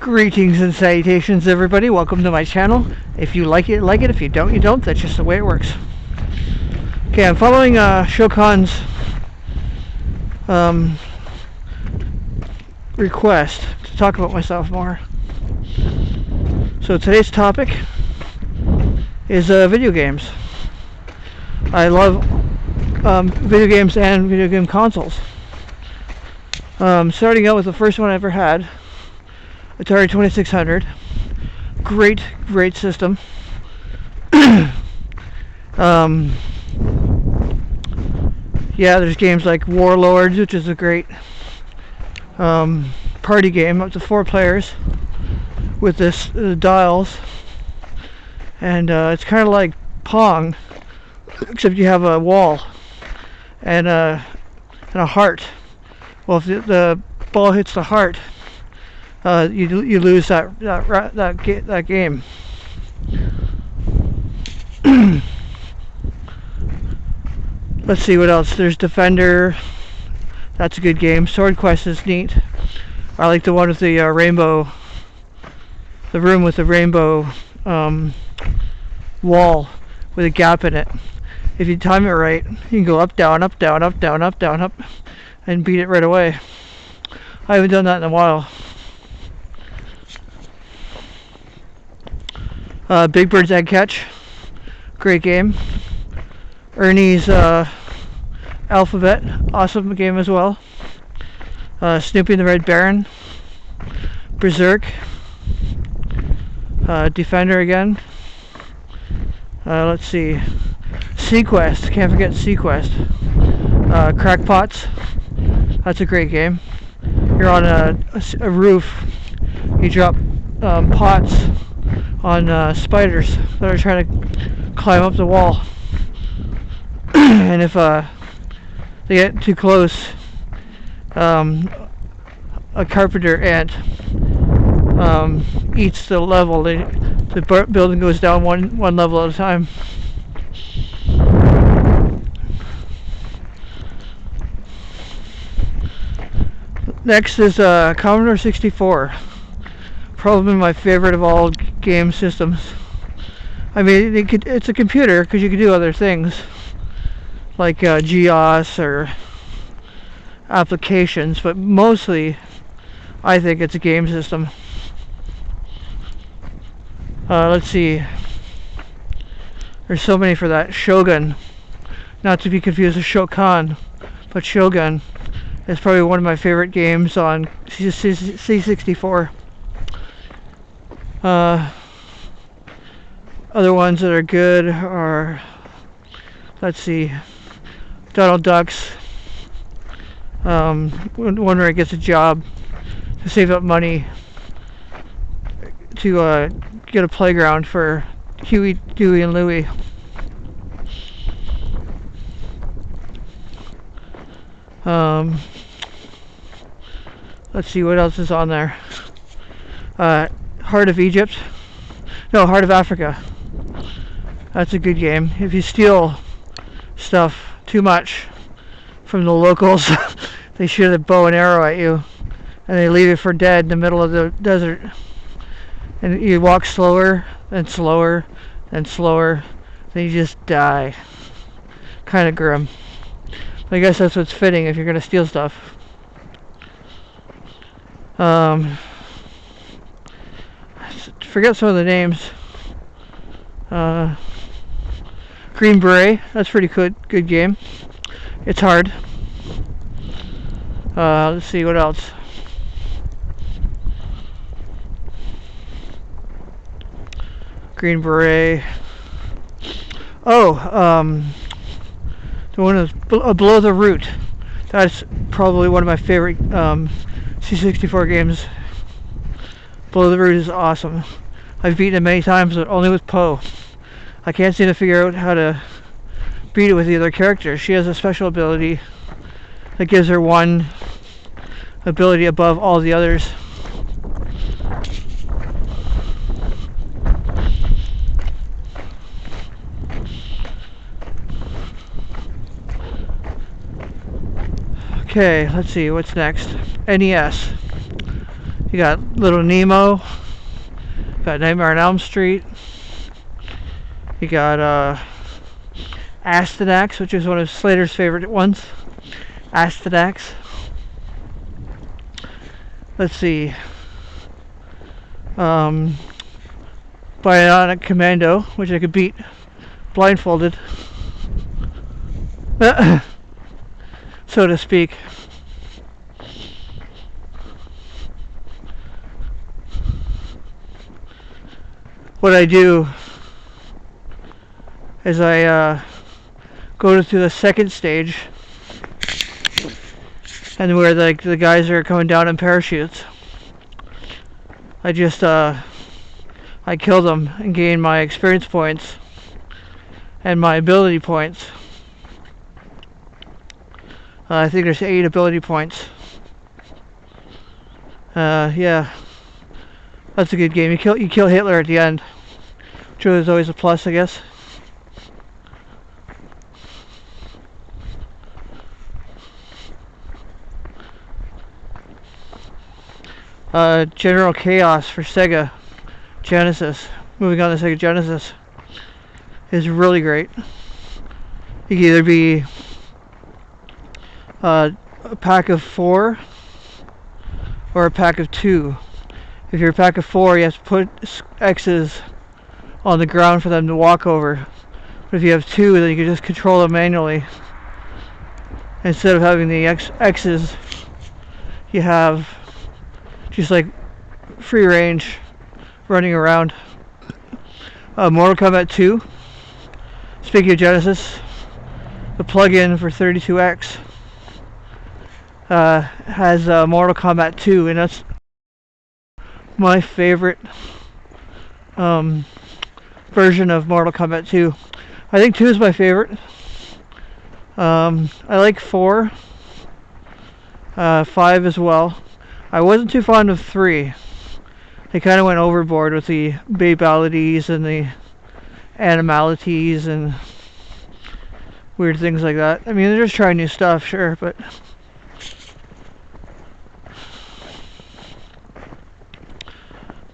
Greetings and salutations, everybody. Welcome to my channel. If you like it, like it. If you don't, you don't. That's just the way it works. Okay, I'm following Shokan's request to talk about myself more. So today's topic is video games. I love video games and video game consoles. Starting out with the first one I ever had, Atari 2600. Great system. Yeah, there's games like Warlords, which is a great party game up to 4 players with this dials, and it's kind of like Pong, except you have a wall and a heart. Well, if the ball hits the heart, you lose that game. Let's see what else. There's Defender. That's a good game. Sword Quest is neat. I like the one with the rainbow. The room with the rainbow wall with a gap in it. If you time it right, you can go up, down, up, down, up, down, up, down, up, and beat it right away. I haven't done that in a while. Big Bird's Egg Catch. Great game. Ernie's Alphabet. Awesome game as well. Snoopy and the Red Baron. Berserk. Defender again. Let's see. Sequest. Can't forget Sequest. Crackpots. That's a great game. You're on a roof. You drop pots on spiders that are trying to climb up the wall. And if they get too close, a carpenter ant eats the level. The building goes down one level at a time. Next is Commodore 64. Probably my favorite of all game systems. I mean, it's a computer because you can do other things like GOS or applications, but mostly I think it's a game system. Let's see. There's so many for that. Shogun, not to be confused with Shokan, but Shogun is probably one of my favorite games on C64. Other ones that are good are, let's see, Donald Ducks. One where it gets a job to save up money to get a playground for Huey, Dewey, and Louie. Let's see what else is on there. Heart of Egypt. No, Heart of Africa. That's a good game. If you steal stuff too much from the locals, they shoot a bow and arrow at you, and they leave you for dead in the middle of the desert. And you walk slower, and slower, and slower, then you just die. Kind of grim. But I guess that's what's fitting if you're going to steal stuff. Forget some of the names. Green Beret, that's pretty good game. It's hard. Let's see what else. Green Beret. Oh, the one is Below the Root. That's probably one of my favorite C64 games. Below the Root is awesome. I've beaten it many times, but only with Poe. I can't seem to figure out how to beat it with the other characters. She has a special ability that gives her one ability above all the others. Okay, let's see, what's next? NES. You got Little Nemo. You got Nightmare on Elm Street. You got Astyanax, which is one of Slater's favorite ones. Astyanax. Let's see. Bionic Commando, which I could beat blindfolded, so to speak. What I do is I go to the second stage, and where the guys are coming down in parachutes, I just I kill them and gain my experience points and my ability points. I think there's 8 ability points. Yeah, that's a good game. You kill Hitler at the end, which is always a plus, I guess. General Chaos for Sega Genesis. Moving on to Sega Genesis is really great. You can either be a pack of 4 or a pack of 2. If you're a pack of 4, you have to put X's on the ground for them to walk over. But if you have 2, then you can just control them manually. Instead of having the X's, you have just like free range running around. Mortal Kombat 2. Speaking of Genesis, the plug-in for 32X has Mortal Kombat 2, and that's my favorite version of Mortal Kombat 2. I think 2 is my favorite. I like 4, 5 as well. I wasn't too fond of 3. They kind of went overboard with the babalities and the animalities and weird things like that. I mean, they're just trying new stuff, sure, but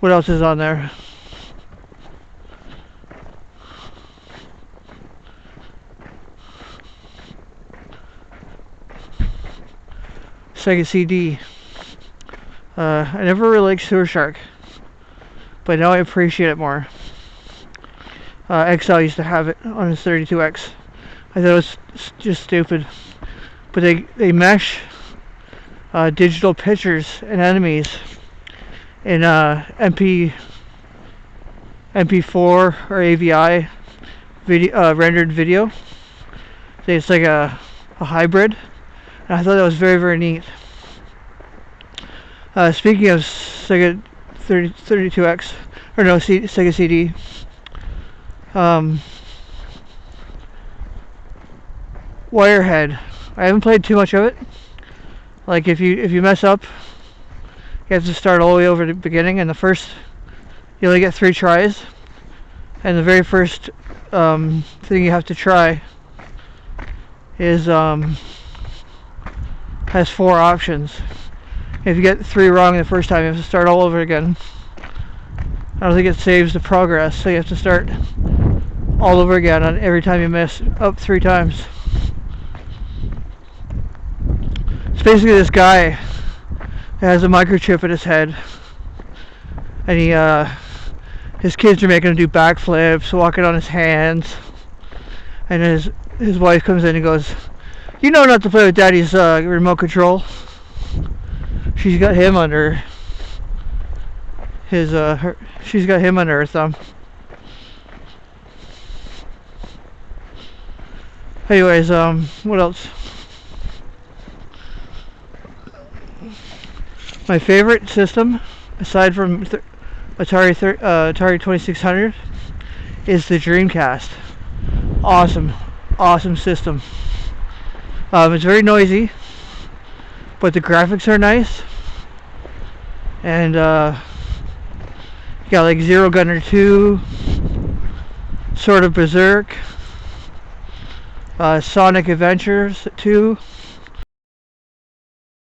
what else is on there? Sega CD. I never really liked Sewer Shark, but now I appreciate it more. XL used to have it on his 32X. I thought it was just stupid. But they mesh digital pictures and enemies in MP4 or AVI video, rendered video. It's like a hybrid. And I thought that was very, very neat. Speaking of Sega 32X, or no, Sega CD, Wirehead. I haven't played too much of it. Like if you mess up, you have to start all the way over to the beginning, and you only get 3 tries, and the very first thing you have to try is has 4 options. If you get 3 wrong the first time, you have to start all over again. I don't think it saves the progress, so you have to start all over again on every time you mess up 3 times. It's basically this guy that has a microchip in his head, and his kids are making him do backflips, walking on his hands, and his wife comes in and goes, "You know not to play with Daddy's remote control." She's got him under she's got him under her thumb. Anyways, what else? My favorite system, aside from Atari 2600, is the Dreamcast. Awesome system. It's very noisy, but the graphics are nice, and you got like Zero Gunner 2, Sword of Berserk, Sonic Adventures 2,